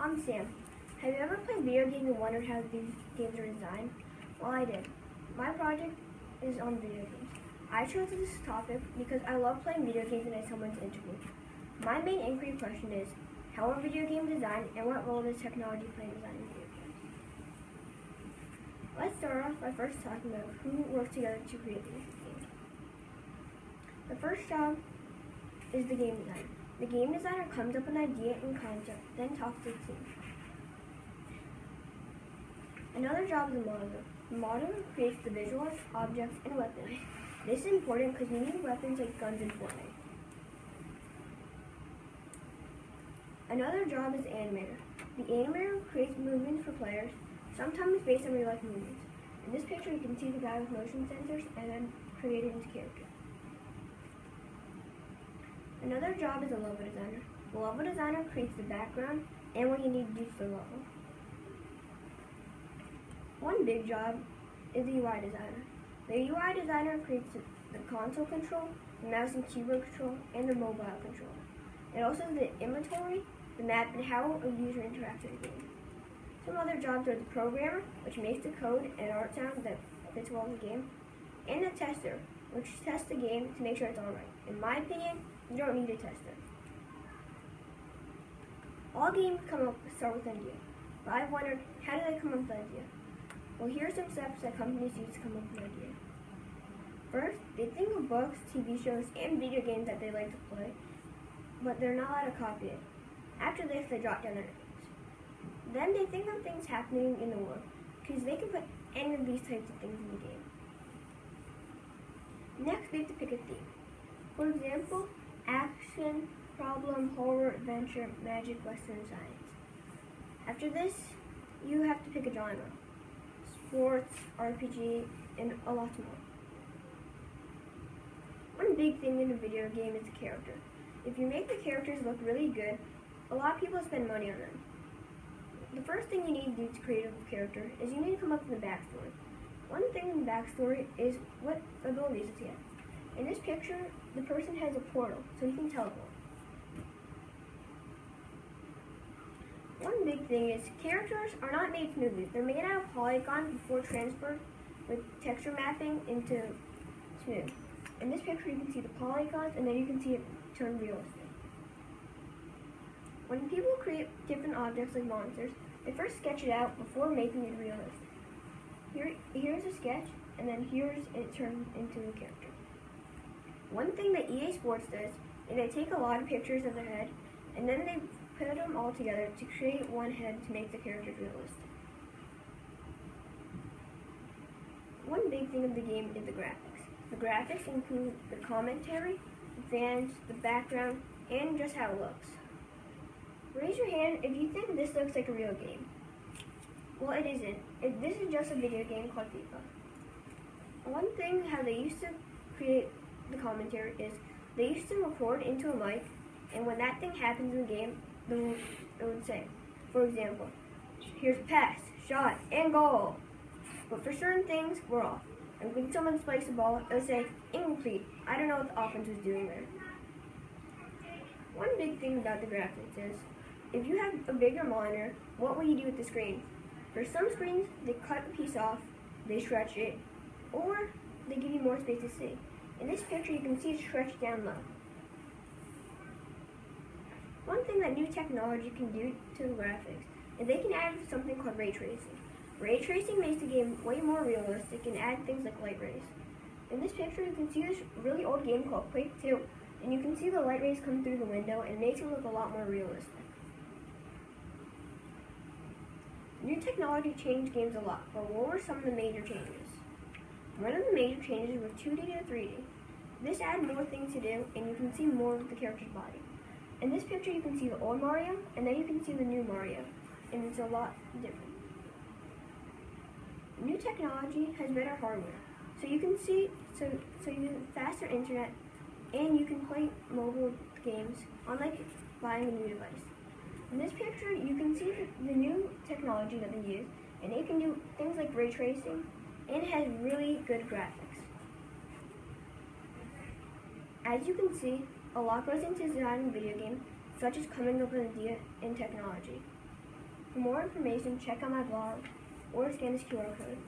I'm Sam. Have you ever played video games and wondered how these games are designed? Well, I did. My project is on video games. I chose this topic because I love playing video games and I someone to interview. My main inquiry question is, how are video games designed and what role does technology play in designing video games? Let's start off by first talking about who works together to create these games. The first job is the game designer. The game designer comes up with an idea and concept, then talks to the team. Another job is the modeler. The modeler creates the visuals, objects, and weapons. This is important because we need weapons like guns in Fortnite. Another job is the animator. The animator creates movements for players, sometimes based on real-life movements. In this picture, you can see the guy with motion sensors and then creating his character. Another job is a level designer. The level designer creates the background and what you need to do for the level. One big job is the UI designer. The UI designer creates the console control, the mouse and keyboard control, and the mobile control. It also has the inventory, the map, and how a user interacts with the game. Some other jobs are the programmer, which makes the code and art sound that fits well with the game, and the tester, which tests the game to make sure it's alright. In my opinion, you don't need a tester. All games start with an idea, but I've wondered, how do they come up with an idea? Well, here are some steps that companies use to come up with an idea. First, they think of books, TV shows, and video games that they like to play, but they're not allowed to copy it. After this, they jot down their names. Then they think of things happening in the world, because they can put any of these types of things in the game. Next, they have to pick a theme. For example, action, problem, horror, adventure, magic, western, science. After this, you have to pick a genre. Sports, RPG, and a lot more. One big thing in a video game is the character. If you make the characters look really good, a lot of people spend money on them. The first thing you need to do to create a character is you need to come up with a backstory. One thing in the backstory is what abilities does he have. In this picture, the person has a portal, so he can teleport. One big thing is characters are not made smoothly. They're made out of polygons before transferred with texture mapping into smooth. In this picture, you can see the polygons, and then you can see it turn realistic. When people create different objects like monsters, they first sketch it out before making it realistic. Here's a sketch, and then here's it turned into a character. One thing that EA Sports does is they take a lot of pictures of the head, and then they put them all together to create one head to make the characters realistic. One big thing of the game is the graphics. The graphics include the commentary, the fans, the background, and just how it looks. Raise your hand if you think this looks like a real game. Well, it isn't. This is just a video game called FIFA. One thing how they used to create the commentary is they used to record into a mic, and when that thing happens in the game, it would say, for example, here's a pass, shot, and goal. But for certain things, we're off. And when someone spikes the ball, it would say, incomplete. I don't know what the offense was doing there. One big thing about the graphics is, if you have a bigger monitor, what will you do with the screen? For some screens, they cut a piece off, they stretch it, or they give you more space to see. In this picture, you can see it stretched down low. One thing that new technology can do to the graphics is they can add something called ray tracing. Ray tracing makes the game way more realistic and add things like light rays. In this picture, you can see this really old game called Quake 2, and you can see the light rays come through the window and it makes it look a lot more realistic. New technology changed games a lot, but what were some of the major changes? One of the major changes was 2D to 3D. This added more things to do, and you can see more of the character's body. In this picture, you can see the old Mario, and then you can see the new Mario, and it's a lot different. New technology has better hardware, so you can see, so you have faster internet, and you can play mobile games, unlike buying a new device. In this picture, you can see the new technology that they use, and it can do things like ray tracing, and it has really good graphics. As you can see, a lot goes into designing a video game, such as coming up with an idea and technology. For more information, check out my blog or scan this QR code.